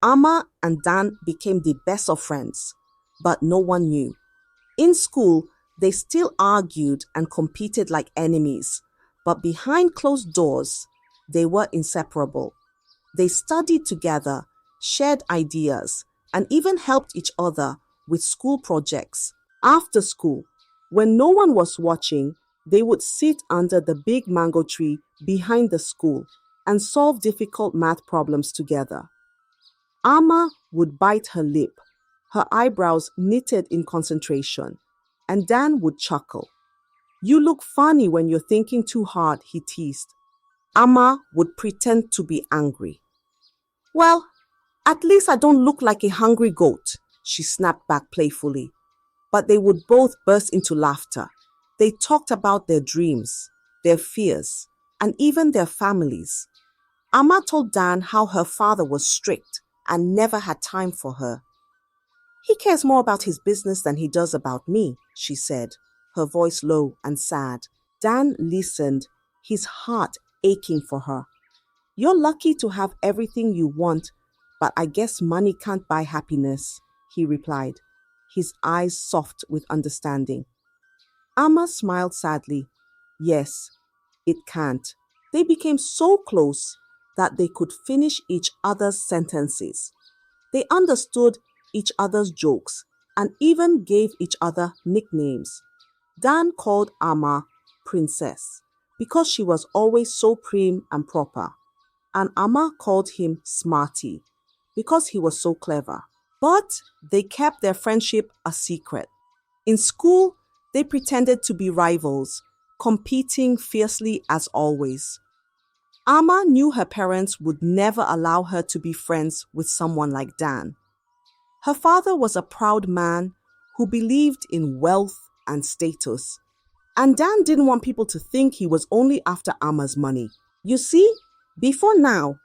Amma and Dan became the best of friends, but no one knew. In school, they still argued and competed like enemies, but behind closed doors, they were inseparable. They studied together, shared ideas, and even helped each other with school projects. After school, when no one was watching, they would sit under the big mango tree behind the school and solve difficult math problems together. Amma would bite her lip, her eyebrows knitted in concentration, and Dan would chuckle. You look funny when you're thinking too hard, he teased. Amma would pretend to be angry. Well, at least I don't look like a hungry goat, she snapped back playfully. But they would both burst into laughter. They talked about their dreams, their fears, and even their families. Amma told Dan how her father was strict and never had time for her. He cares more about his business than he does about me, she said, her voice low and sad. Dan listened, his heart aching for her. You're lucky to have everything you want, but I guess money can't buy happiness, he replied, his eyes soft with understanding. Amma smiled sadly. Yes, it can't. They became so close that they could finish each other's sentences. They understood each other's jokes and even gave each other nicknames. Dan called Amma Princess because she was always so prim and proper, and Amma called him Smarty because he was so clever. But they kept their friendship a secret. In school, they pretended to be rivals, competing fiercely as always. Amma knew her parents would never allow her to be friends with someone like Dan. Her father was a proud man who believed in wealth and status, and Dan didn't want people to think he was only after Amma's money. You see, before now,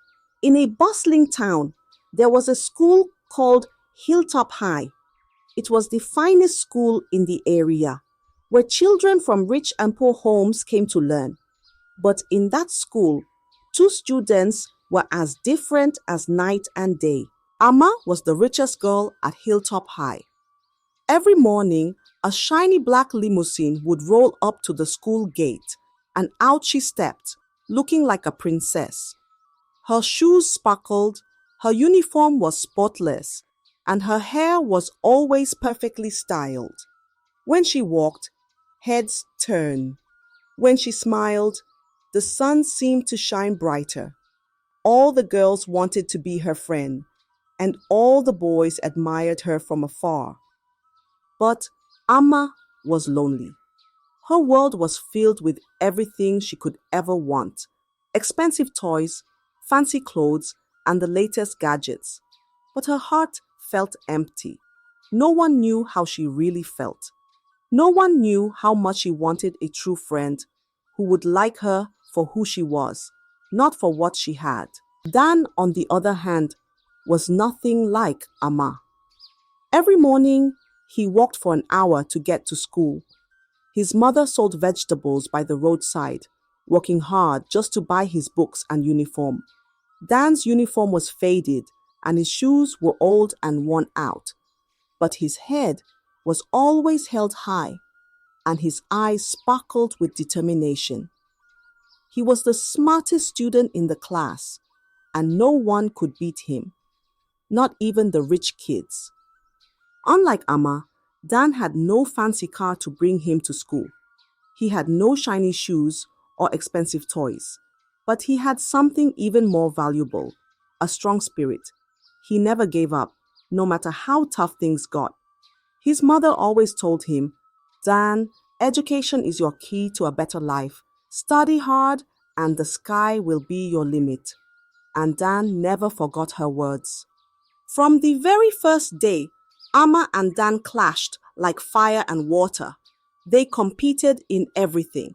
in a bustling town, there was a school called Hilltop High. It was the finest school in the area, where children from rich and poor homes came to learn. But in that school, two students were as different as night and day. Amma was the richest girl at Hilltop High. Every morning, a shiny black limousine would roll up to the school gate, and out she stepped, looking like a princess. Her shoes sparkled, her uniform was spotless, and her hair was always perfectly styled. When she walked, heads turned. When she smiled, the sun seemed to shine brighter. All the girls wanted to be her friend, and all the boys admired her from afar. But Amma was lonely. Her world was filled with everything she could ever want: expensive toys, fancy clothes, and the latest gadgets. But her heart felt empty. No one knew how she really felt. No one knew how much she wanted a true friend who would like her for who she was, not for what she had. Dan, on the other hand, was nothing like Amma. Every morning, he walked for an hour to get to school. His mother sold vegetables by the roadside, working hard just to buy his books and uniform. Dan's uniform was faded, and his shoes were old and worn out. But his head was always held high, and his eyes sparkled with determination. He was the smartest student in the class, and no one could beat him, not even the rich kids. Unlike Amma, Dan had no fancy car to bring him to school. He had no shiny shoes or expensive toys, but he had something even more valuable: a strong spirit. He never gave up, no matter how tough things got. His mother always told him, Dan, education is your key to a better life. Study hard and the sky will be your limit. And Dan never forgot her words. From the very first day, Amma and Dan clashed like fire and water. They competed in everything.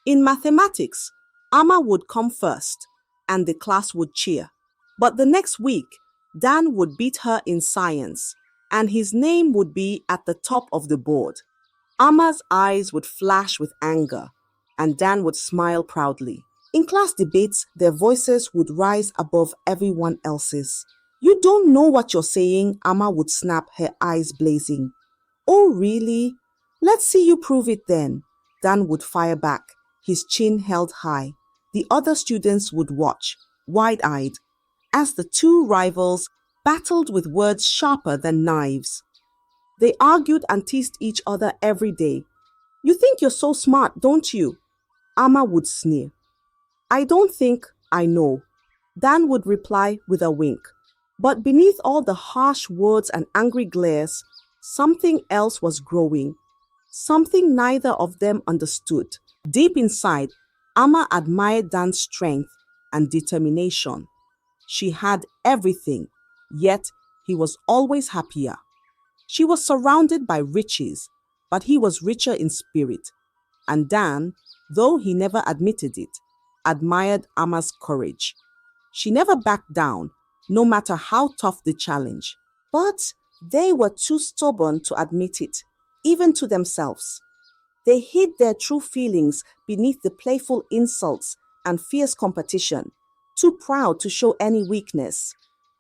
In mathematics, Amma would come first, and the class would cheer. But the next week, Dan would beat her in science, and his name would be at the top of the board. Amma's eyes would flash with anger, and Dan would smile proudly. In class debates, their voices would rise above everyone else's. You don't know what you're saying, Amma would snap, her eyes blazing. Oh, really? Let's see you prove it then. Dan would fire back, his chin held high. The other students would watch, wide-eyed, as the two rivals battled with words sharper than knives. They argued and teased each other every day. You think you're so smart, don't you? Amma would sneer. I don't think I know. Dan would reply with a wink. But beneath all the harsh words and angry glares, something else was growing. Something neither of them understood. Deep inside, Amma admired Dan's strength and determination. She had everything, yet he was always happier. She was surrounded by riches, but he was richer in spirit. And Dan, though he never admitted it, admired Amma's courage. She never backed down, no matter how tough the challenge. But they were too stubborn to admit it, even to themselves. They hid their true feelings beneath the playful insults and fierce competition, too proud to show any weakness.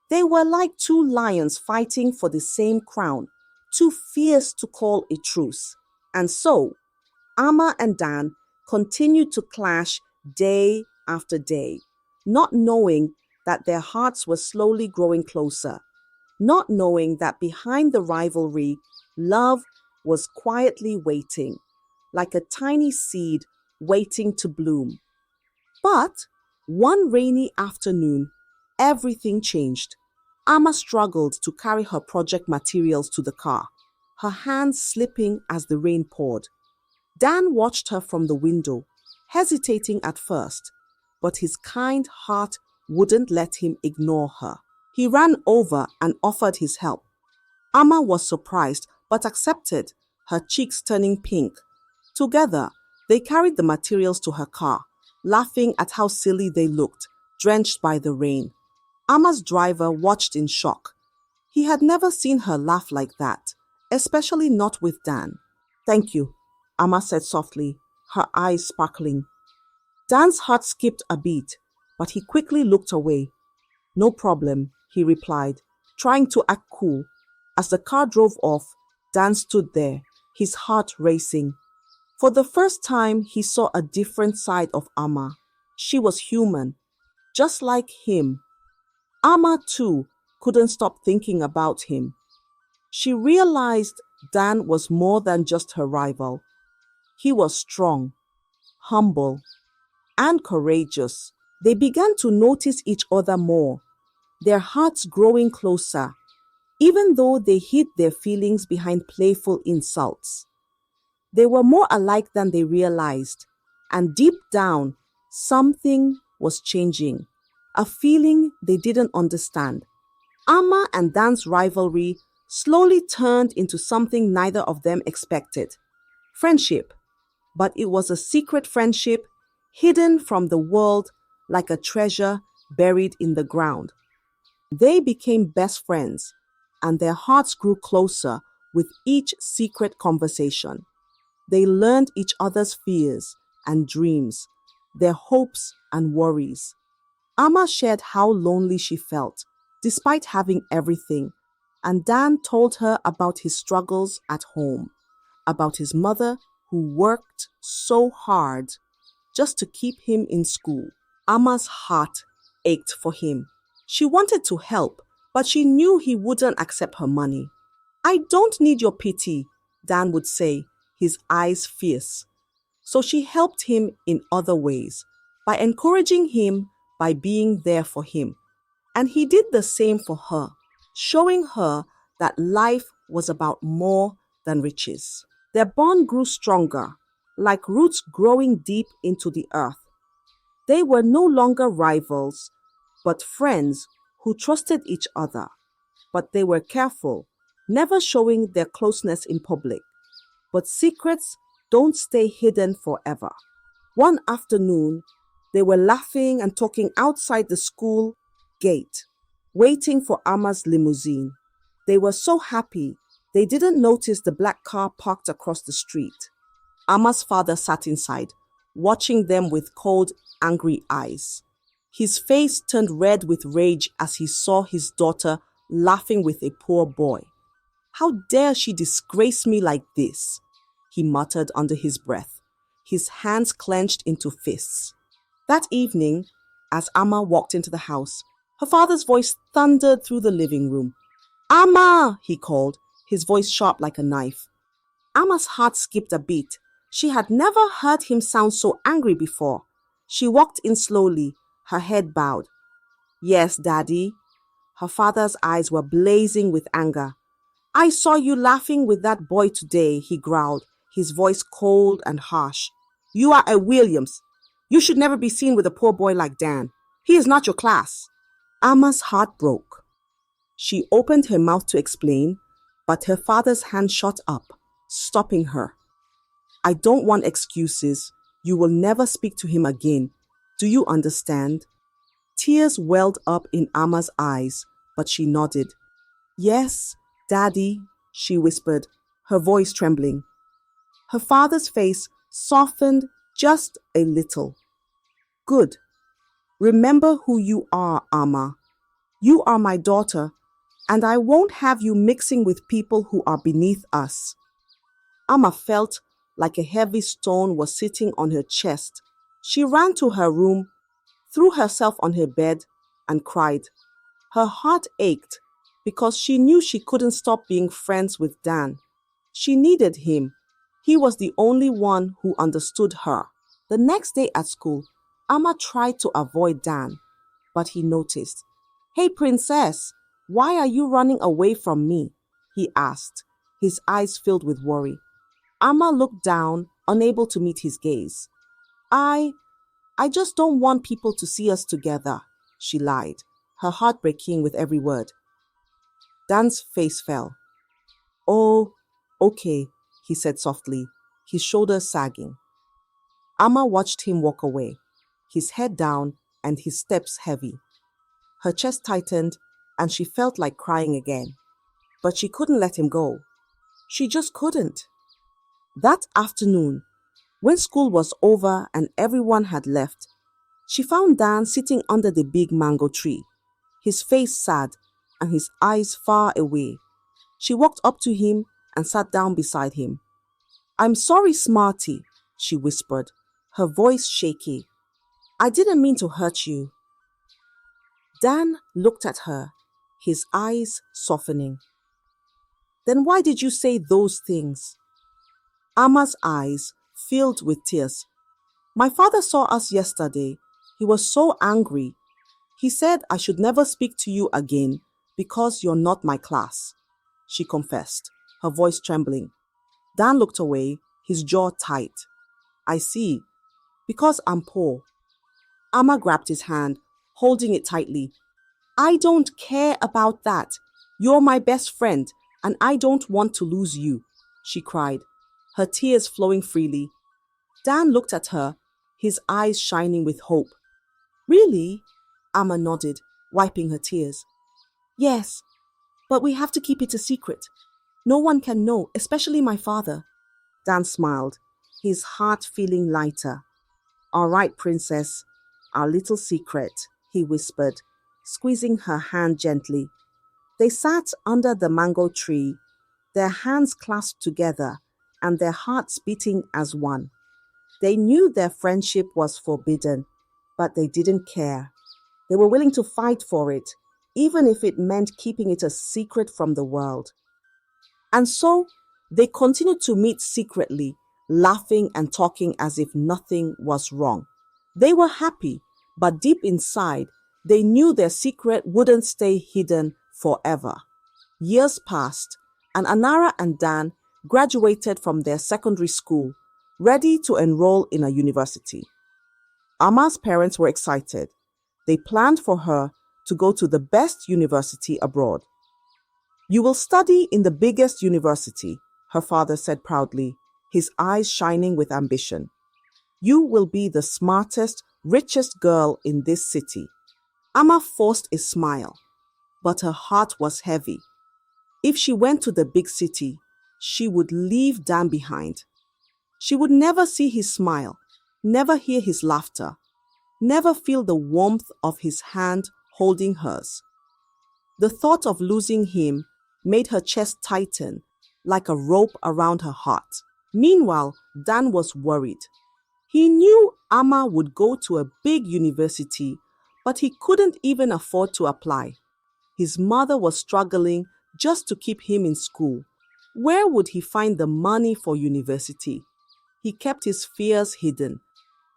They were like two lions fighting for the same crown, too fierce to call a truce. And so, Amma and Dan continued to clash day after day, not knowing that their hearts were slowly growing closer, not knowing that behind the rivalry, love was quietly waiting, like a tiny seed waiting to bloom. But one rainy afternoon, everything changed. Amma struggled to carry her project materials to the car, her hands slipping as the rain poured. Dan watched her from the window, hesitating at first, but his kind heart wouldn't let him ignore her. He ran over and offered his help. Amma was surprised but accepted, her cheeks turning pink. Together, they carried the materials to her car, laughing at how silly they looked, drenched by the rain. Amma's driver watched in shock. He had never seen her laugh like that, especially not with Dan. Thank you, Amma said softly, her eyes sparkling. Dan's heart skipped a beat, but he quickly looked away. No problem, he replied, trying to act cool. As the car drove off, Dan stood there, his heart racing. For the first time, he saw a different side of Amma. She was human, just like him. Amma, too, couldn't stop thinking about him. She realized Dan was more than just her rival. He was strong, humble, and courageous. They began to notice each other more, their hearts growing closer, even though they hid their feelings behind playful insults. They were more alike than they realized, and deep down, something was changing, a feeling they didn't understand. Amma and Dan's rivalry slowly turned into something neither of them expected. Friendship. But it was a secret friendship, hidden from the world like a treasure buried in the ground. They became best friends, and their hearts grew closer with each secret conversation. They learned each other's fears and dreams, their hopes and worries. Amma shared how lonely she felt, despite having everything, and Dan told her about his struggles at home, about his mother who worked so hard just to keep him in school. Amma's heart ached for him. She wanted to help, but she knew he wouldn't accept her money. I don't need your pity, Dan would say, his eyes fierce. So she helped him in other ways, by encouraging him, by being there for him. And he did the same for her, showing her that life was about more than riches. Their bond grew stronger, like roots growing deep into the earth. They were no longer rivals, but friends who trusted each other. But they were careful, never showing their closeness in public. But secrets don't stay hidden forever. One afternoon, they were laughing and talking outside the school gate, waiting for Amma's limousine. They were so happy, they didn't notice the black car parked across the street. Amma's father sat inside, watching them with cold, angry eyes. His face turned red with rage as he saw his daughter laughing with a poor boy. How dare she disgrace me like this? He muttered under his breath, his hands clenched into fists. That evening, as Amma walked into the house, her father's voice thundered through the living room. "Amma!" he called, his voice sharp like a knife. Amma's heart skipped a beat. She had never heard him sound so angry before. She walked in slowly, her head bowed. "Yes, Daddy." Her father's eyes were blazing with anger. "I saw you laughing with that boy today," he growled, his voice cold and harsh. "You are a Williams. You should never be seen with a poor boy like Dan. He is not your class." Amma's heart broke. She opened her mouth to explain, but her father's hand shot up, stopping her. "I don't want excuses. You will never speak to him again. Do you understand?" Tears welled up in Amma's eyes, but she nodded. "Yes, Daddy," she whispered, her voice trembling. Her father's face softened just a little. "Good. Remember who you are, Amma. You are my daughter, and I won't have you mixing with people who are beneath us." Amma felt like a heavy stone was sitting on her chest. She ran to her room, threw herself on her bed, and cried. Her heart ached because she knew she couldn't stop being friends with Dan. She needed him. He was the only one who understood her. The next day at school, Amma tried to avoid Dan, but he noticed. "Hey, Princess, why are you running away from me?" he asked, his eyes filled with worry. Amma looked down, unable to meet his gaze. I just don't want people to see us together," she lied, her heart breaking with every word. Dan's face fell. "Oh, okay," he said softly, his shoulders sagging. Amma watched him walk away, his head down and his steps heavy. Her chest tightened and she felt like crying again. But she couldn't let him go. She just couldn't. That afternoon, when school was over and everyone had left, she found Dan sitting under the big mango tree, his face sad and his eyes far away. She walked up to him and sat down beside him. "I'm sorry, Smarty," she whispered, her voice shaky. "I didn't mean to hurt you." Dan looked at her, his eyes softening. "Then why did you say those things?" Amma's eyes filled with tears. "My father saw us yesterday. He was so angry. He said I should never speak to you again because you're not my class," she confessed, her voice trembling. Dan looked away, his jaw tight. "I see. Because I'm poor." Amma grabbed his hand, holding it tightly. "I don't care about that. You're my best friend, and I don't want to lose you," she cried, her tears flowing freely. Dan looked at her, his eyes shining with hope. "Really?" Amma nodded, wiping her tears. "Yes, but we have to keep it a secret. No one can know, especially my father." Dan smiled, his heart feeling lighter. "All right, Princess, our little secret," he whispered, squeezing her hand gently. They sat under the mango tree, their hands clasped together and their hearts beating as one. They knew their friendship was forbidden, but they didn't care. They were willing to fight for it, even if it meant keeping it a secret from the world. And so, they continued to meet secretly, laughing and talking as if nothing was wrong. They were happy, but deep inside, they knew their secret wouldn't stay hidden forever. Years passed, and Anara and Dan graduated from their secondary school, ready to enroll in a university. Amma's parents were excited. They planned for her to go to the best university abroad. "You will study in the biggest university," her father said proudly, his eyes shining with ambition. "You will be the smartest, richest girl in this city." Amma forced a smile, but her heart was heavy. If she went to the big city, she would leave Dan behind. She would never see his smile, never hear his laughter. never feel the warmth of his hand holding hers. The thought of losing him made her chest tighten like a rope around her heart. Meanwhile, Dan was worried. He knew Amma would go to a big university, but he couldn't even afford to apply. His mother was struggling just to keep him in school. Where would he find the money for university? He kept his fears hidden,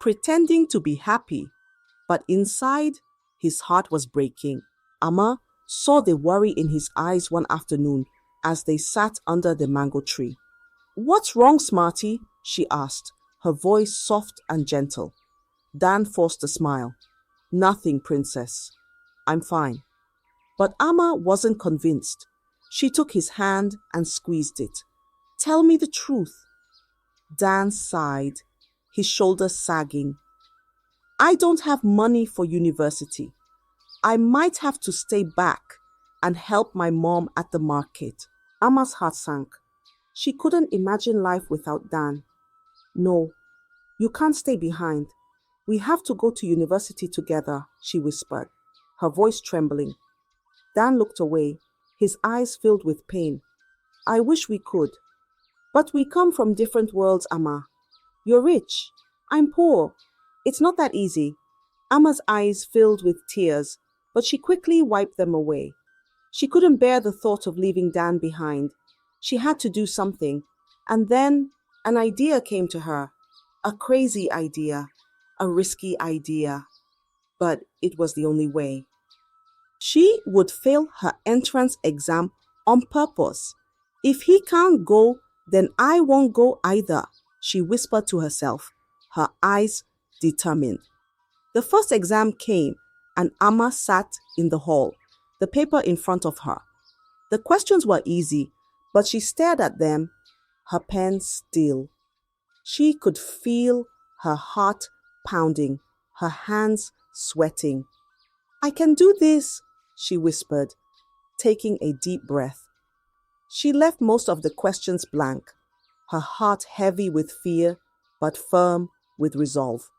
pretending to be happy, but inside, his heart was breaking. Amma saw the worry in his eyes one afternoon as they sat under the mango tree. "What's wrong, Smarty?" she asked, her voice soft and gentle. Dan forced a smile. "Nothing, Princess. I'm fine." But Amma wasn't convinced. She took his hand and squeezed it. "Tell me the truth." Dan sighed, his shoulders sagging. "I don't have money for university. I might have to stay back and help my mom at the market." Amma's heart sank. She couldn't imagine life without Dan. "No, you can't stay behind. We have to go to university together," she whispered, her voice trembling. Dan looked away, his eyes filled with pain. "I wish we could. But we come from different worlds, Amma. You're rich. I'm poor. It's not that easy." Amma's eyes filled with tears, but she quickly wiped them away. She couldn't bear the thought of leaving Dan behind. She had to do something. And then an idea came to her. A crazy idea. A risky idea. But it was the only way. She would fail her entrance exam on purpose. "If he can't go, then I won't go either," she whispered to herself, her eyes determined. The first exam came, and Amma sat in the hall, the paper in front of her. The questions were easy, but she stared at them, her pen still. She could feel her heart pounding, her hands sweating. "I can do this," she whispered, taking a deep breath. She left most of the questions blank, her heart heavy with fear, but firm with resolve.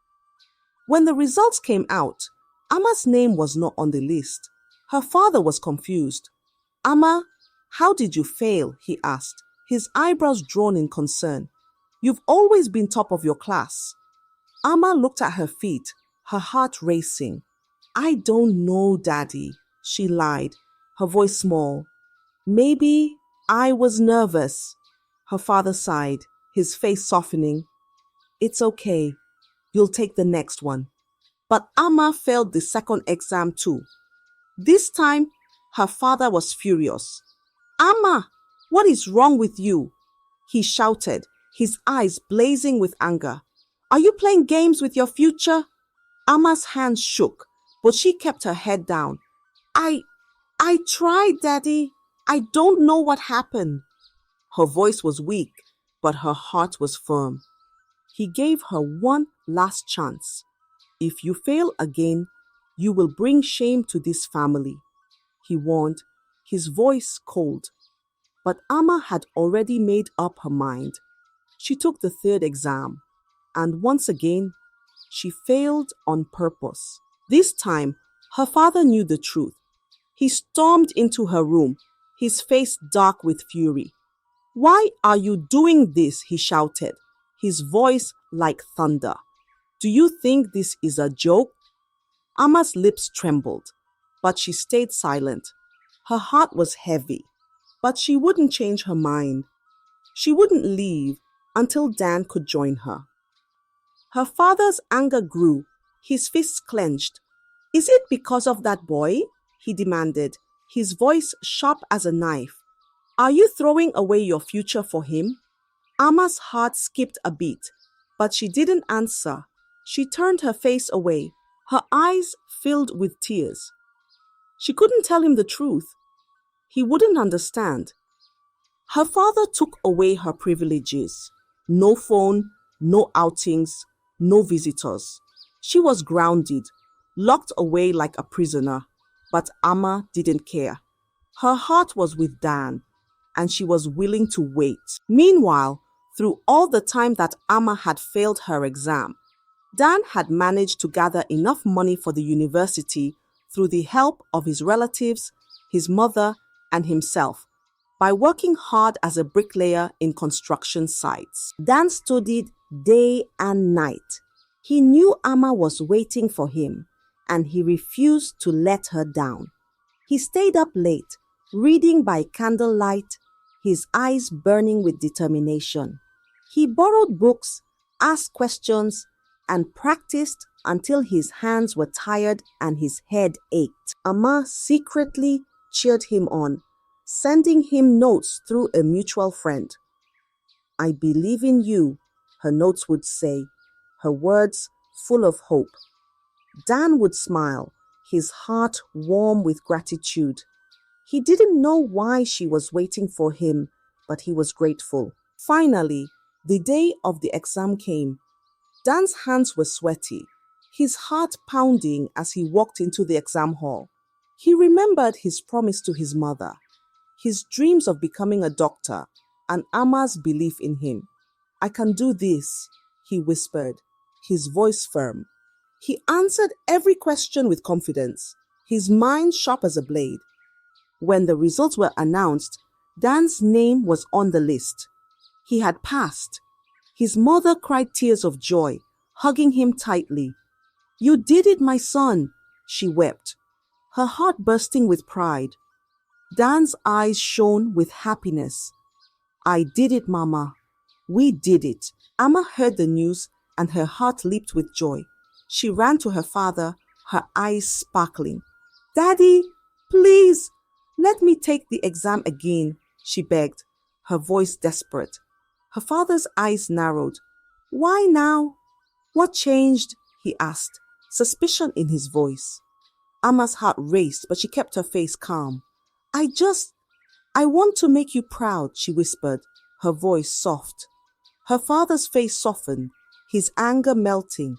When the results came out, Amma's name was not on the list. Her father was confused. "Amma, how did you fail?" he asked, his eyebrows drawn in concern. "You've always been top of your class." Amma looked at her feet, her heart racing. "I don't know, Daddy," she lied, her voice small. "Maybe I was nervous." Her father sighed, his face softening. "It's okay. You'll take the next one." But Amma failed the second exam too. This time, her father was furious. "Amma, what is wrong with you?" he shouted, his eyes blazing with anger. "Are you playing games with your future?" Amma's hands shook, but she kept her head down. I tried, Daddy. I don't know what happened." Her voice was weak, but her heart was firm. He gave her one last chance. "If you fail again, you will bring shame to this family," he warned, his voice cold. But Amma had already made up her mind. She took the third exam, and once again, she failed on purpose. This time, her father knew the truth. He stormed into her room, his face dark with fury. "Why are you doing this?" he shouted, his voice like thunder. "Do you think this is a joke?" Amma's lips trembled, but she stayed silent. Her heart was heavy, but she wouldn't change her mind. She wouldn't leave until Dan could join her. Her father's anger grew, his fists clenched. "Is it because of that boy?" he demanded, his voice sharp as a knife. "Are you throwing away your future for him?" Amma's heart skipped a beat, but she didn't answer. She turned her face away, her eyes filled with tears. She couldn't tell him the truth. He wouldn't understand. Her father took away her privileges. No phone, no outings, no visitors. She was grounded, locked away like a prisoner, but Amma didn't care. Her heart was with Dan, and she was willing to wait. Meanwhile, through all the time that Amma had failed her exam, Dan had managed to gather enough money for the university through the help of his relatives, his mother, and himself by working hard as a bricklayer in construction sites. Dan studied day and night. He knew Amma was waiting for him, and he refused to let her down. He stayed up late, reading by candlelight, his eyes burning with determination. He borrowed books, asked questions, and practiced until his hands were tired and his head ached. Amma secretly cheered him on, sending him notes through a mutual friend. "I believe in you," her notes would say, her words full of hope. Dan would smile, his heart warm with gratitude. He didn't know why she was waiting for him, but he was grateful. Finally, the day of the exam came. Dan's hands were sweaty, his heart pounding as he walked into the exam hall. He remembered his promise to his mother, his dreams of becoming a doctor, and Amma's belief in him. "I can do this," he whispered, his voice firm. He answered every question with confidence, his mind sharp as a blade. When the results were announced, Dan's name was on the list. He had passed. His mother cried tears of joy, hugging him tightly. "You did it, my son," she wept, her heart bursting with pride. Dan's eyes shone with happiness. "I did it, Mama. We did it." Amma heard the news and her heart leaped with joy. She ran to her father, her eyes sparkling. "Daddy, please, let me take the exam again," she begged, her voice desperate. Her father's eyes narrowed. "Why now? What changed?" he asked, suspicion in his voice. Amma's heart raced, but she kept her face calm. I want to make you proud," she whispered, her voice soft. Her father's face softened, his anger melting.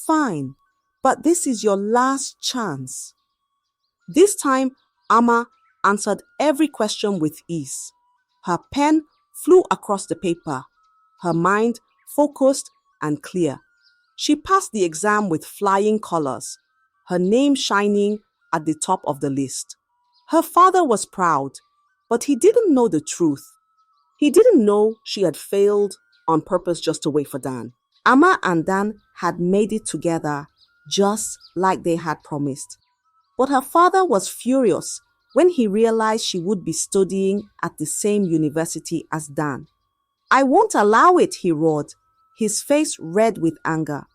"Fine, but this is your last chance." This time, Amma answered every question with ease. Her pen flew across the paper, her mind focused and clear. She passed the exam with flying colors, her name shining at the top of the list. Her father was proud, but he didn't know the truth. He didn't know she had failed on purpose just to wait for Dan. Amma and Dan had made it together, just like they had promised. But her father was furious when he realized she would be studying at the same university as Dan. "I won't allow it," he roared, his face red with anger.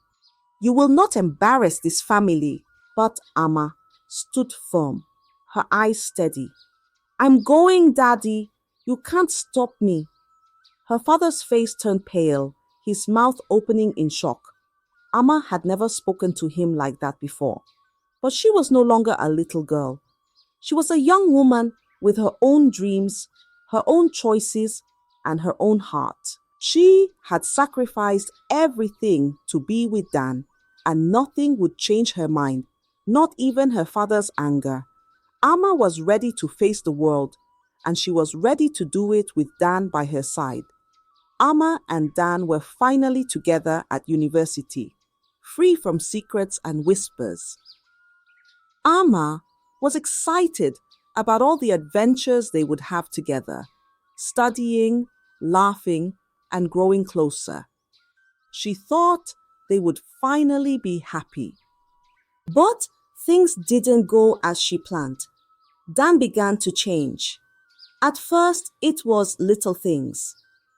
"You will not embarrass this family." But Amma stood firm, her eyes steady. "I'm going, Daddy. You can't stop me." Her father's face turned pale, his mouth opening in shock. Amma had never spoken to him like that before. But she was no longer a little girl. She was a young woman with her own dreams, her own choices, and her own heart. She had sacrificed everything to be with Dan, and nothing would change her mind, not even her father's anger. Amma was ready to face the world, and she was ready to do it with Dan by her side. Amma and Dan were finally together at university, free from secrets and whispers. Amma was excited about all the adventures they would have together, studying, laughing, and growing closer. She thought they would finally be happy. But things didn't go as she planned. Dan began to change. At first, it was little things.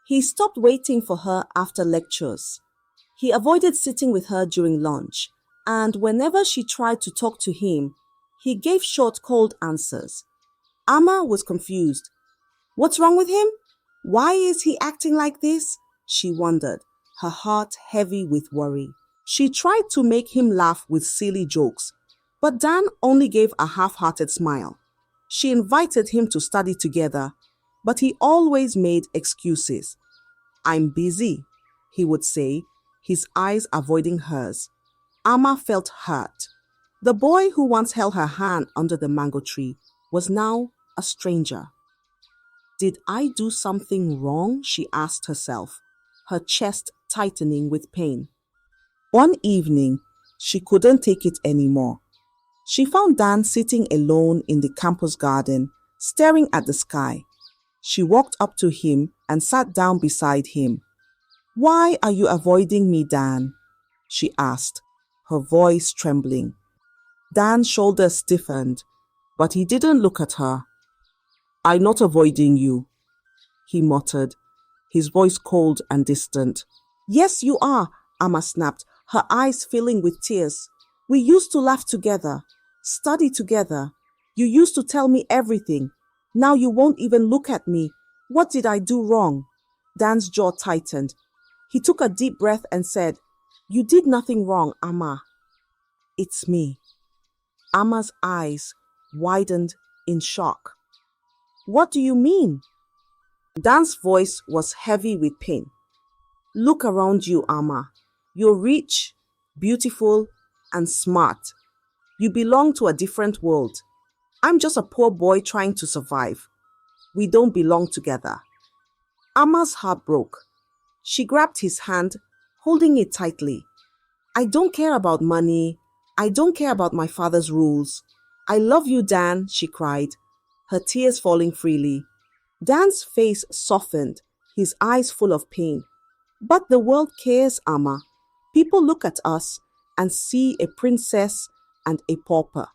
He stopped waiting for her after lectures. He avoided sitting with her during lunch, and whenever she tried to talk to him, he gave short, cold answers. Amma was confused. What's wrong with him? Why is he acting like this? She wondered, her heart heavy with worry. She tried to make him laugh with silly jokes, but Dan only gave a half-hearted smile. She invited him to study together, but he always made excuses. I'm busy, he would say, his eyes avoiding hers. Amma felt hurt. The boy who once held her hand under the mango tree was now a stranger. Did I do something wrong? She asked herself, her chest tightening with pain. One evening, she couldn't take it anymore. She found Dan sitting alone in the campus garden, staring at the sky. She walked up to him and sat down beside him. "Why are you avoiding me, Dan?" she asked, her voice trembling. Dan's shoulders stiffened, but he didn't look at her. "I'm not avoiding you," he muttered, his voice cold and distant. "Yes, you are," Amma snapped, her eyes filling with tears. "We used to laugh together, study together. You used to tell me everything. Now you won't even look at me. What did I do wrong?" Dan's jaw tightened. He took a deep breath and said, "You did nothing wrong, Amma. It's me." Amma's eyes widened in shock. "What do you mean?" Dan's voice was heavy with pain. "Look around you, Amma. You're rich, beautiful, and smart. You belong to a different world. I'm just a poor boy trying to survive. We don't belong together." Amma's heart broke. She grabbed his hand, holding it tightly. "I don't care about money. I don't care about my father's rules. I love you, Dan," she cried, her tears falling freely. Dan's face softened, his eyes full of pain. "But the world cares, Amma. People look at us and see a princess and a pauper.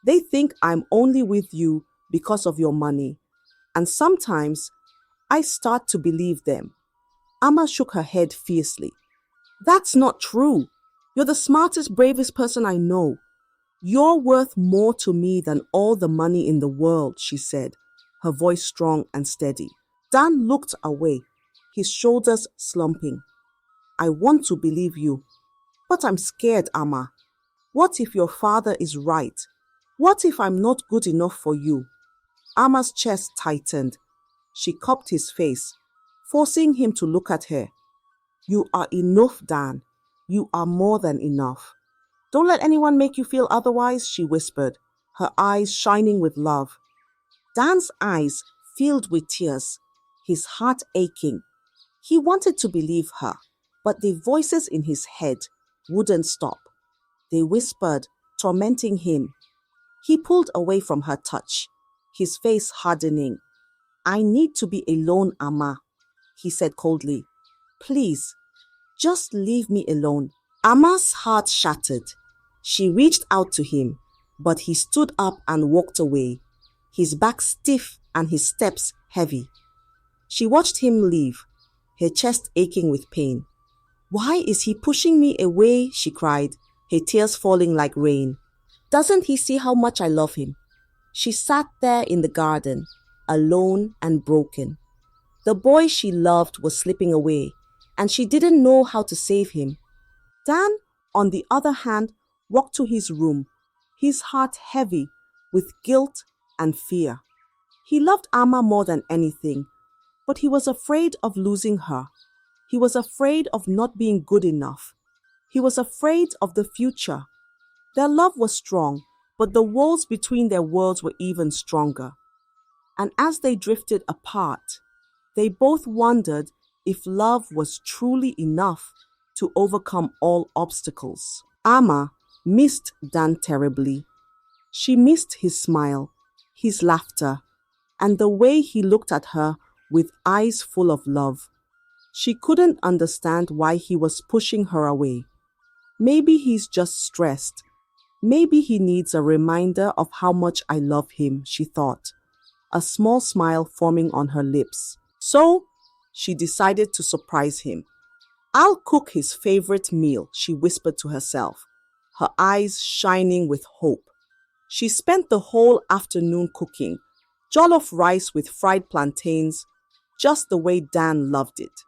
They think I'm only with you because of your money. And sometimes I start to believe them." Amma shook her head fiercely. "That's not true. You're the smartest, bravest person I know. You're worth more to me than all the money in the world," she said, her voice strong and steady. Dan looked away, his shoulders slumping. "I want to believe you, but I'm scared, Amma. What if your father is right? What if I'm not good enough for you?" Amma's chest tightened. She cupped his face, forcing him to look at her. "You are enough, Dan. You are more than enough. Don't let anyone make you feel otherwise," she whispered, her eyes shining with love. Dan's eyes filled with tears, his heart aching. He wanted to believe her, but the voices in his head wouldn't stop. They whispered, tormenting him. He pulled away from her touch, his face hardening. "I need to be alone, Amma," he said coldly. "Please, just leave me alone." Amma's heart shattered. She reached out to him, but he stood up and walked away, his back stiff and his steps heavy. She watched him leave, her chest aching with pain. "Why is he pushing me away?" she cried, her tears falling like rain. "Doesn't he see how much I love him?" She sat there in the garden, alone and broken. The boy she loved was slipping away, and she didn't know how to save him. Dan, on the other hand, walked to his room, his heart heavy with guilt and fear. He loved Amma more than anything, but he was afraid of losing her. He was afraid of not being good enough. He was afraid of the future. Their love was strong, but the walls between their worlds were even stronger. And as they drifted apart, they both wondered if love was truly enough to overcome all obstacles. Amma missed Dan terribly. She missed his smile, his laughter, and the way he looked at her with eyes full of love. She couldn't understand why he was pushing her away. Maybe he's just stressed. Maybe he needs a reminder of how much I love him, she thought, a small smile forming on her lips. So, she decided to surprise him. "I'll cook his favorite meal," she whispered to herself, her eyes shining with hope. She spent the whole afternoon cooking, jollof rice with fried plantains, just the way Dan loved it.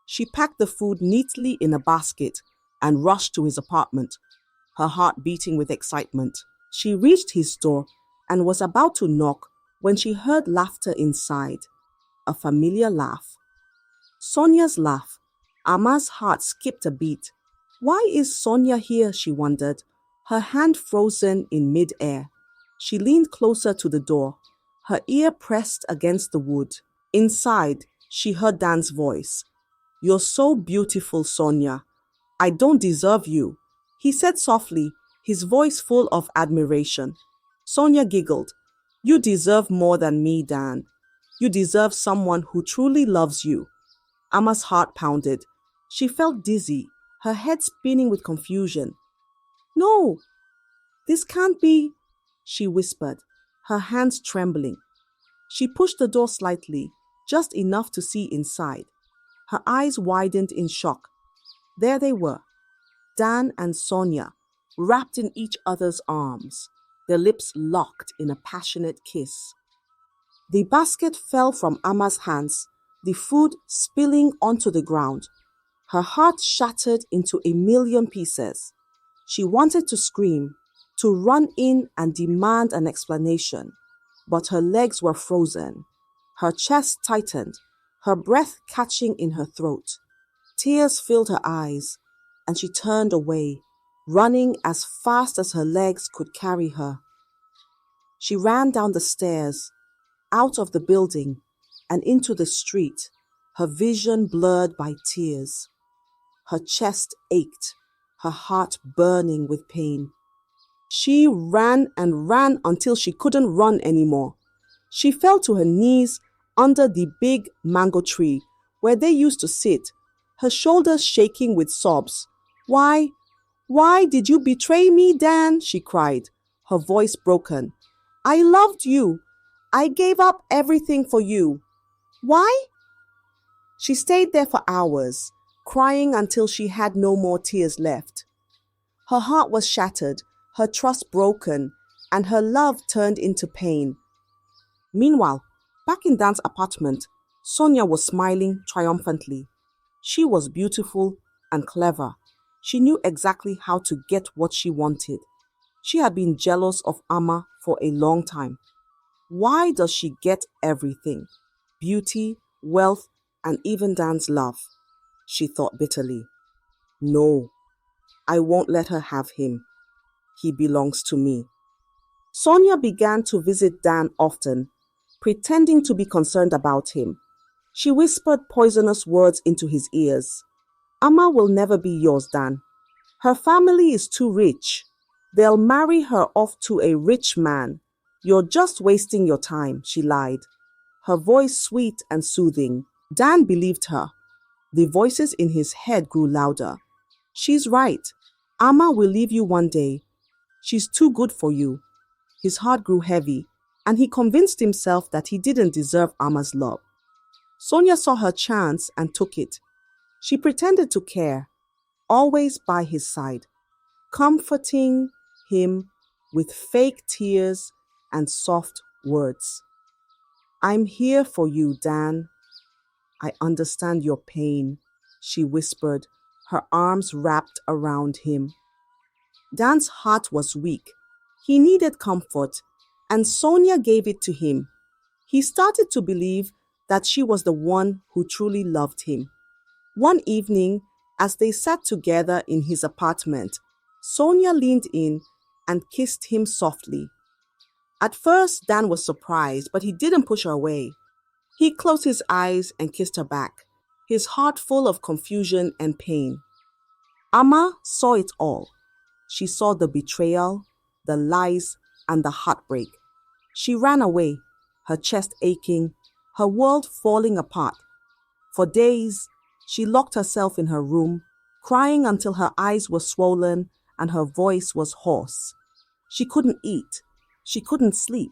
She packed the food neatly in a basket and rushed to his apartment, her heart beating with excitement. She reached his door and was about to knock when she heard laughter inside, a familiar laugh. Sonia's laugh. Amma's heart skipped a beat. Why is Sonia here, she wondered, her hand frozen in mid-air. She leaned closer to the door, her ear pressed against the wood. Inside, she heard Dan's voice. "You're so beautiful, Sonia. I don't deserve you, he said softly, his voice full of admiration. Sonia giggled. You deserve more than me, Dan. You deserve someone who truly loves you. Amma's heart pounded. She felt dizzy, her head spinning with confusion. No, this can't be, she whispered, her hands trembling. She pushed the door slightly, just enough to see inside. Her eyes widened in shock. There they were, Dan and Sonia, wrapped in each other's arms, their lips locked in a passionate kiss. The basket fell from Amma's hands, the food spilling onto the ground. Her heart shattered into a million pieces. She wanted to scream, to run in and demand an explanation, but her legs were frozen, her chest tightened, her breath catching in her throat. Tears filled her eyes, and she turned away, running as fast as her legs could carry her. She ran down the stairs, out of the building, and into the street, her vision blurred by tears. Her chest ached, her heart burning with pain. She ran and ran until she couldn't run anymore. She fell to her knees under the big mango tree where they used to sit, her shoulders shaking with sobs. Why did you betray me, Dan? She cried, her voice broken. I loved you. I gave up everything for you. Why? She stayed there for hours, crying until she had no more tears left. Her heart was shattered, her trust broken, and her love turned into pain. Meanwhile, back in Dan's apartment, Sonia was smiling triumphantly. She was beautiful and clever. She knew exactly how to get what she wanted. She had been jealous of Amma for a long time. Why does she get everything? Beauty, wealth, and even Dan's love, she thought bitterly. No, I won't let her have him. He belongs to me. Sonia began to visit Dan often, pretending to be concerned about him. She whispered poisonous words into his ears. Amma will never be yours, Dan. Her family is too rich. They'll marry her off to a rich man. You're just wasting your time, she lied, her voice sweet and soothing. Dan believed her. The voices in his head grew louder. She's right. Amma will leave you one day. She's too good for you. His heart grew heavy, and he convinced himself that he didn't deserve Amma's love. Sonia saw her chance and took it. She pretended to care, always by his side, comforting him with fake tears and soft words. I'm here for you, Dan. I understand your pain, she whispered, her arms wrapped around him. Dan's heart was weak. He needed comfort, and Sonia gave it to him. He started to believe that she was the one who truly loved him. One evening, as they sat together in his apartment, Sonia leaned in and kissed him softly. At first, Dan was surprised, but he didn't push her away. He closed his eyes and kissed her back, his heart full of confusion and pain. Amma saw it all. She saw the betrayal, the lies, and the heartbreak. She ran away, her chest aching, her world falling apart. For days, she locked herself in her room, crying until her eyes were swollen and her voice was hoarse. She couldn't eat. She couldn't sleep.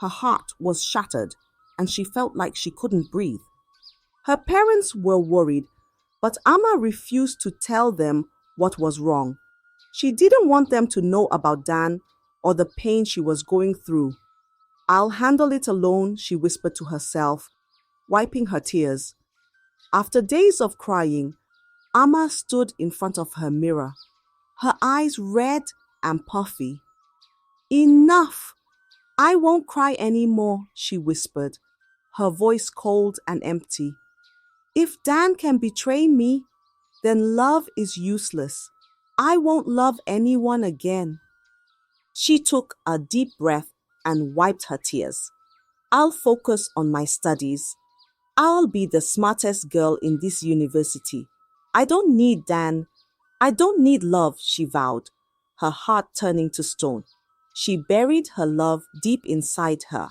Her heart was shattered, and she felt like she couldn't breathe. Her parents were worried, but Amma refused to tell them what was wrong. She didn't want them to know about Dan or the pain she was going through. I'll handle it alone, she whispered to herself, wiping her tears. After days of crying, Amma stood in front of her mirror, her eyes red and puffy. Enough! I won't cry anymore, she whispered, her voice cold and empty. If Dan can betray me, then love is useless. I won't love anyone again. She took a deep breath and wiped her tears. I'll focus on my studies. I'll be the smartest girl in this university. I don't need Dan. I don't need love, she vowed, her heart turning to stone. She buried her love deep inside her,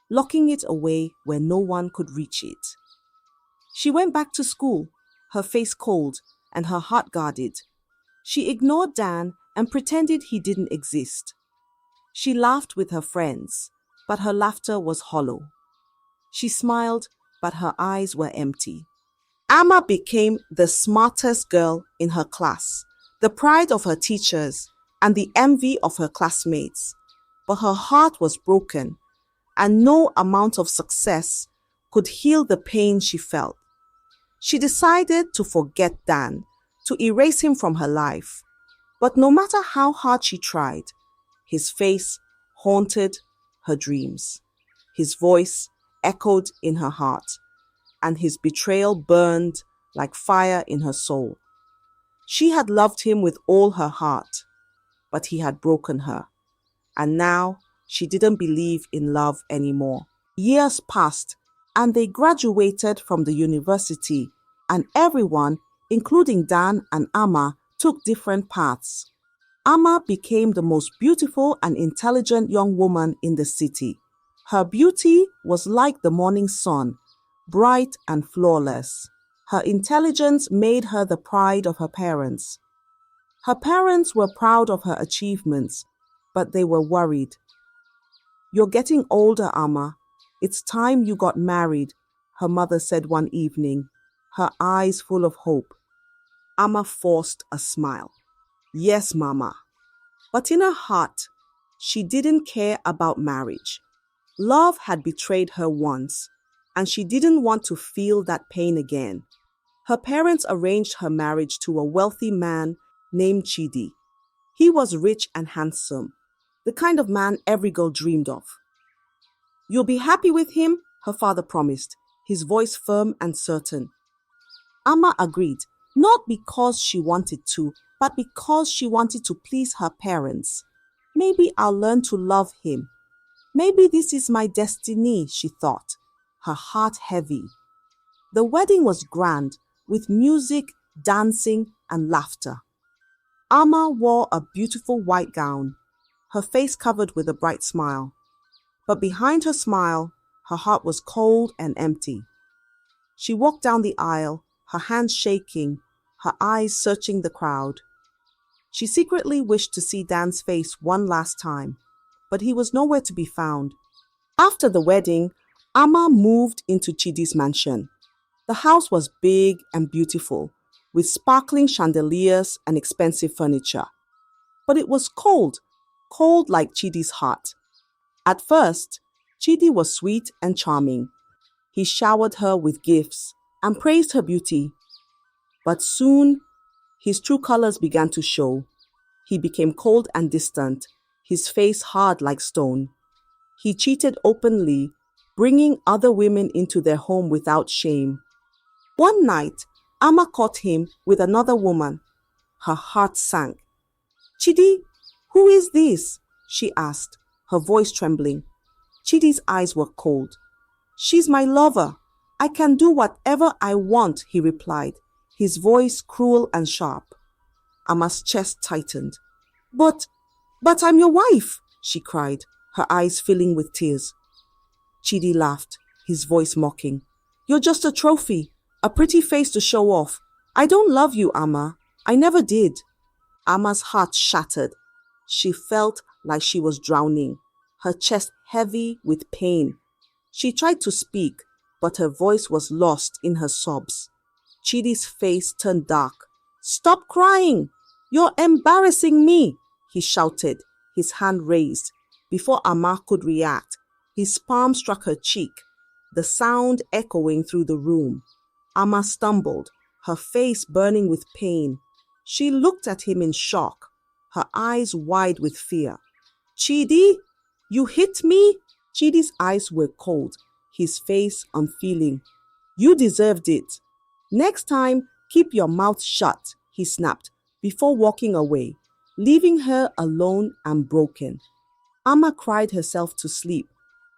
locking it away where no one could reach it. She went back to school, her face cold and her heart guarded. She ignored Dan and pretended he didn't exist. She laughed with her friends, but her laughter was hollow. She smiled, but her eyes were empty. Amma became the smartest girl in her class, the pride of her teachers, and the envy of her classmates. But her heart was broken, and no amount of success could heal the pain she felt. She decided to forget Dan, to erase him from her life. But no matter how hard she tried, his face haunted her dreams. His voice echoed in her heart, and his betrayal burned like fire in her soul. She had loved him with all her heart, but he had broken her, and now she didn't believe in love anymore. Years passed, and they graduated from the university, and everyone, including Dan and Amma, took different paths. Amma became the most beautiful and intelligent young woman in the city. Her beauty was like the morning sun, bright and flawless. Her intelligence made her the pride of her parents. Her parents were proud of her achievements, but they were worried. "You're getting older, Amma. It's time you got married," her mother said one evening, her eyes full of hope. Amma forced a smile. "Yes, Mama." But in her heart, she didn't care about marriage. Love had betrayed her once, and she didn't want to feel that pain again. Her parents arranged her marriage to a wealthy man named Chidi. He was rich and handsome, the kind of man every girl dreamed of. "You'll be happy with him," her father promised, his voice firm and certain. Amma agreed, not because she wanted to, but because she wanted to please her parents. "Maybe I'll learn to love him. Maybe this is my destiny," she thought, her heart heavy. The wedding was grand, with music, dancing, and laughter. Amma wore a beautiful white gown, her face covered with a bright smile. But behind her smile, her heart was cold and empty. She walked down the aisle, her hands shaking, her eyes searching the crowd. She secretly wished to see Dan's face one last time, but he was nowhere to be found. After the wedding, Amma moved into Chidi's mansion. The house was big and beautiful, with sparkling chandeliers and expensive furniture. But it was cold, cold like Chidi's heart. At first, Chidi was sweet and charming. He showered her with gifts and praised her beauty. But soon, his true colors began to show. He became cold and distant, his face hard like stone. He cheated openly, bringing other women into their home without shame. One night, Amma caught him with another woman. Her heart sank. "Chidi, who is this?" she asked, her voice trembling. Chidi's eyes were cold. "She's my lover. I can do whatever I want," he replied, his voice cruel and sharp. Amma's chest tightened. But I'm your wife," she cried, her eyes filling with tears. Chidi laughed, his voice mocking. "You're just a trophy, a pretty face to show off. I don't love you, Amma. I never did." Amma's heart shattered. She felt like she was drowning, her chest heavy with pain. She tried to speak, but her voice was lost in her sobs. Chidi's face turned dark. "Stop crying! You're embarrassing me!" he shouted, his hand raised. Before Amma could react, his palm struck her cheek, the sound echoing through the room. Amma stumbled, her face burning with pain. She looked at him in shock, her eyes wide with fear. "Chidi, you hit me?" Chidi's eyes were cold, his face unfeeling. "You deserved it. Next time, keep your mouth shut," he snapped, before walking away, leaving her alone and broken. Amma cried herself to sleep,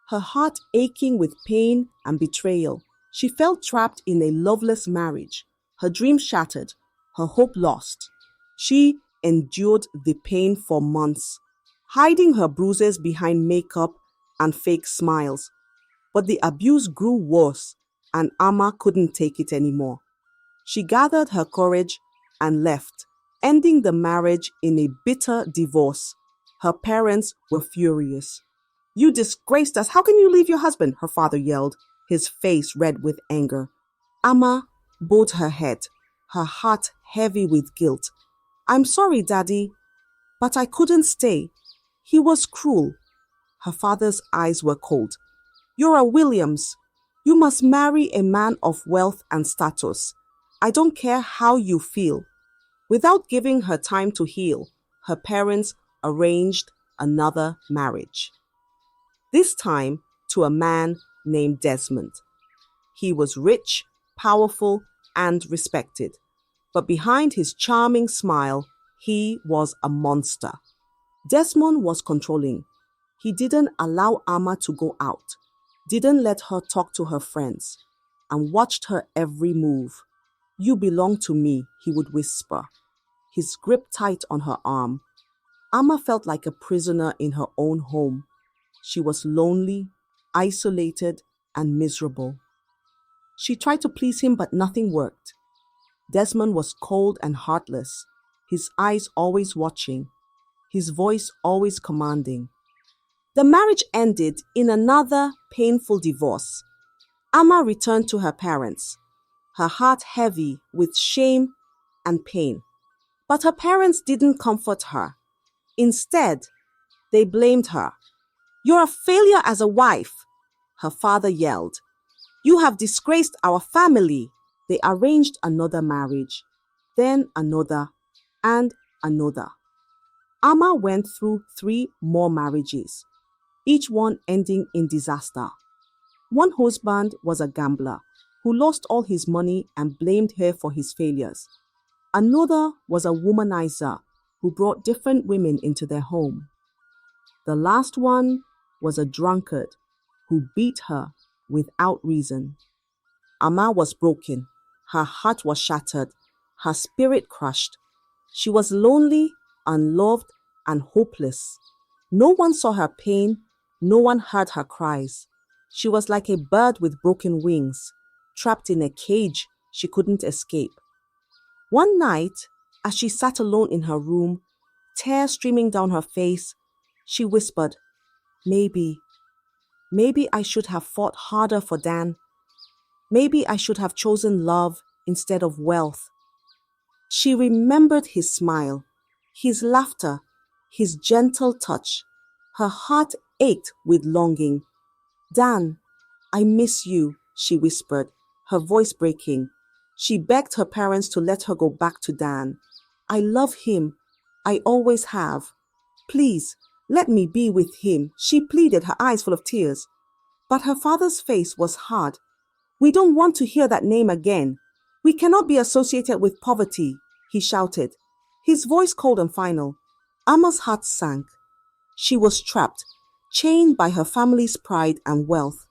her heart aching with pain and betrayal. She felt trapped in a loveless marriage, her dreams shattered, her hope lost. She endured the pain for months, hiding her bruises behind makeup and fake smiles. But the abuse grew worse, and Amma couldn't take it anymore. She gathered her courage and left, ending the marriage in a bitter divorce. Her parents were furious. "You disgraced us! How can you leave your husband?" her father yelled, his face red with anger. Amma bowed her head, her heart heavy with guilt. "I'm sorry, Daddy, but I couldn't stay. He was cruel." Her father's eyes were cold. "You're a Williams. You must marry a man of wealth and status. I don't care how you feel." Without giving her time to heal, her parents arranged another marriage. This time to a man named Desmond. He was rich, powerful, and respected. But behind his charming smile, he was a monster. Desmond was controlling. He didn't allow Amma to go out, didn't let her talk to her friends, and watched her every move. "You belong to me," he would whisper, his grip tight on her arm. Amma felt like a prisoner in her own home. She was lonely, isolated, and miserable. She tried to please him, but nothing worked. Desmond was cold and heartless, his eyes always watching, his voice always commanding. The marriage ended in another painful divorce. Amma returned to her parents, her heart heavy with shame and pain. But her parents didn't comfort her. Instead, they blamed her. "You're a failure as a wife," her father yelled. "You have disgraced our family." They arranged another marriage, then another, and another. Amma went through 3 more marriages, each one ending in disaster. One husband was a gambler who lost all his money and blamed her for his failures. Another was a womanizer who brought different women into their home. The last one was a drunkard who beat her without reason. Amma was broken. Her heart was shattered, her spirit crushed. She was lonely, unloved, and hopeless. No one saw her pain, no one heard her cries. She was like a bird with broken wings, trapped in a cage she couldn't escape. One night, as she sat alone in her room, tears streaming down her face, she whispered, maybe I should have fought harder for Dan. Maybe I should have chosen love instead of wealth." She remembered his smile, his laughter, his gentle touch. Her heart ached with longing. "Dan, I miss you," she whispered, her voice breaking. She begged her parents to let her go back to Dan. "I love him. I always have. Please, let me be with him," she pleaded, her eyes full of tears. But her father's face was hard. "We don't want to hear that name again. We cannot be associated with poverty," he shouted, his voice cold and final. Amma's heart sank. She was trapped, chained by her family's pride and wealth.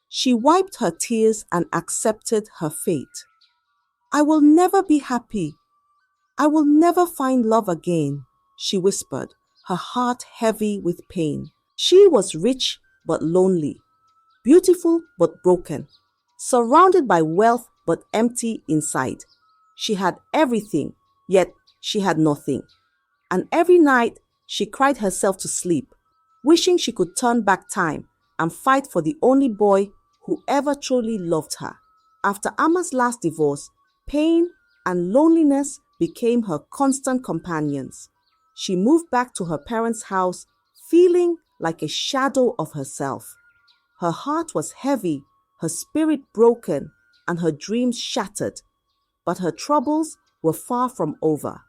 She wiped her tears and accepted her fate. "I will never be happy. I will never find love again," she whispered, her heart heavy with pain. She was rich but lonely, beautiful but broken, surrounded by wealth but empty inside. She had everything, yet she had nothing. And every night she cried herself to sleep, wishing she could turn back time and fight for the only boy who ever truly loved her. After Amma's last divorce, pain and loneliness became her constant companions. She moved back to her parents' house, feeling like a shadow of herself. Her heart was heavy, her spirit broken, and her dreams shattered. But her troubles were far from over.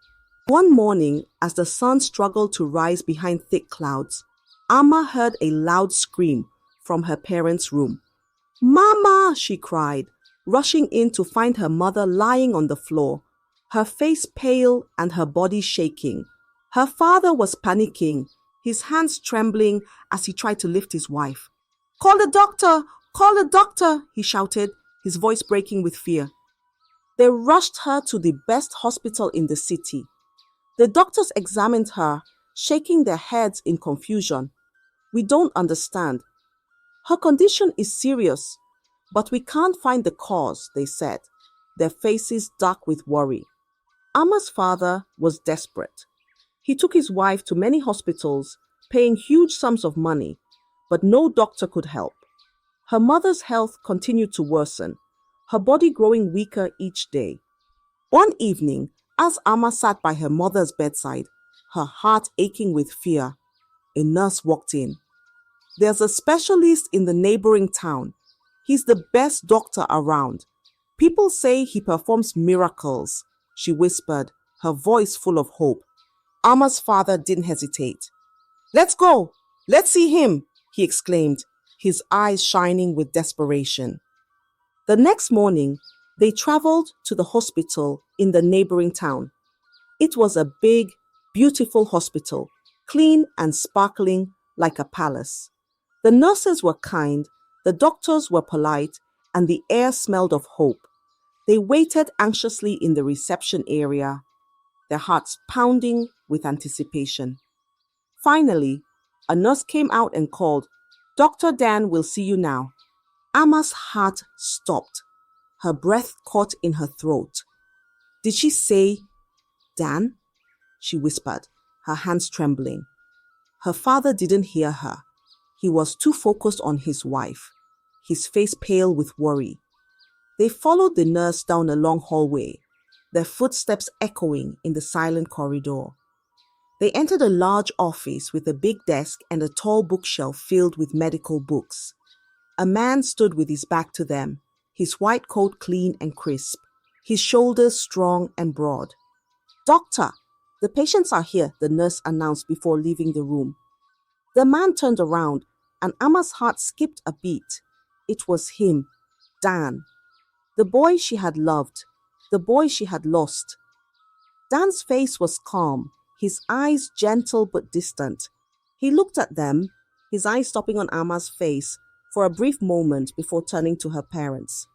One morning, as the sun struggled to rise behind thick clouds, Amma heard a loud scream from her parents' room. "Mama!" she cried, rushing in to find her mother lying on the floor, her face pale and her body shaking. Her father was panicking, his hands trembling as he tried to lift his wife. "Call the doctor! Call the doctor!" he shouted, his voice breaking with fear. They rushed her to the best hospital in the city. The doctors examined her, shaking their heads in confusion. We don't understand. Her condition is serious, but we can't find the cause, they said, their faces dark with worry. Ama's father was desperate. He took his wife to many hospitals, paying huge sums of money, but no doctor could help. Her mother's health continued to worsen, her body growing weaker each day. One evening, as Ama sat by her mother's bedside, her heart aching with fear, a nurse walked in. There's a specialist in the neighboring town. He's the best doctor around. People say he performs miracles, she whispered, her voice full of hope. Ama's father didn't hesitate. Let's go! Let's see him! He exclaimed, his eyes shining with desperation. The next morning, they traveled to the hospital in the neighboring town. It was a big, beautiful hospital, clean and sparkling like a palace. The nurses were kind, the doctors were polite, and the air smelled of hope. They waited anxiously in the reception area, their hearts pounding with anticipation. Finally, a nurse came out and called, "Dr. Dan will see you now." Ama's heart stopped. Her breath caught in her throat. Did she say, "Dan"? She whispered, her hands trembling. Her father didn't hear her. He was too focused on his wife, his face pale with worry. They followed the nurse down a long hallway, their footsteps echoing in the silent corridor. They entered a large office with a big desk and a tall bookshelf filled with medical books. A man stood with his back to them, his white coat clean and crisp, his shoulders strong and broad. "Doctor, the patients are here," the nurse announced before leaving the room. The man turned around, and Ama's heart skipped a beat. It was him, Dan. The boy she had loved, the boy she had lost. Dan's face was calm, his eyes gentle but distant. He looked at them, his eyes stopping on Ama's face for a brief moment before turning to her parents.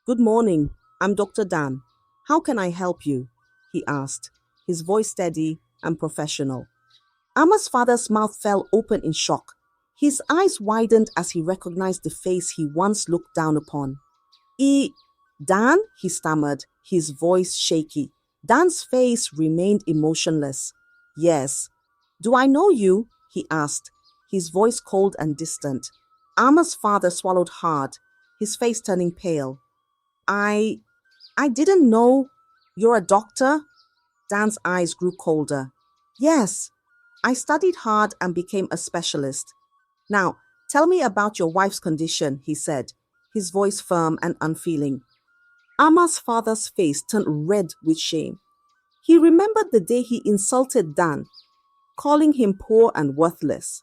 "Good morning, I'm Dr. Dan. How can I help you?" he asked, his voice steady and professional. Ama's father's mouth fell open in shock. His eyes widened as he recognized the face he once looked down upon. Dan?" he stammered, his voice shaky. Dan's face remained emotionless. "Yes." "Do I know you?" he asked, his voice cold and distant. Ama's father swallowed hard, his face turning pale. I didn't know. You're a doctor?" Dan's eyes grew colder. "Yes. I studied hard and became a specialist. Now, tell me about your wife's condition," he said, his voice firm and unfeeling. Ama's father's face turned red with shame. He remembered the day he insulted Dan, calling him poor and worthless.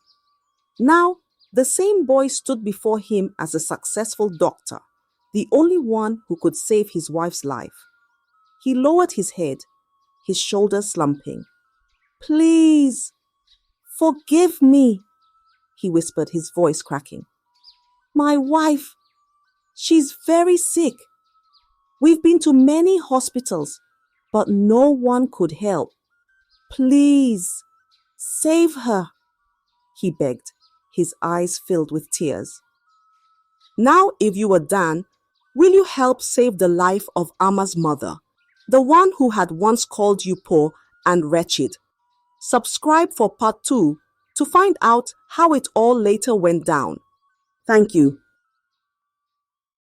Now, the same boy stood before him as a successful doctor, the only one who could save his wife's life. He lowered his head, his shoulders slumping. "Please, forgive me," he whispered, his voice cracking. "My wife, she's very sick. We've been to many hospitals, but no one could help. Please, save her," he begged, his eyes filled with tears. "Now, if you were Dan, will you help save the life of Ama's mother, the one who had once called you poor and wretched?" Subscribe for part 2 to find out how it all later went down. Thank you.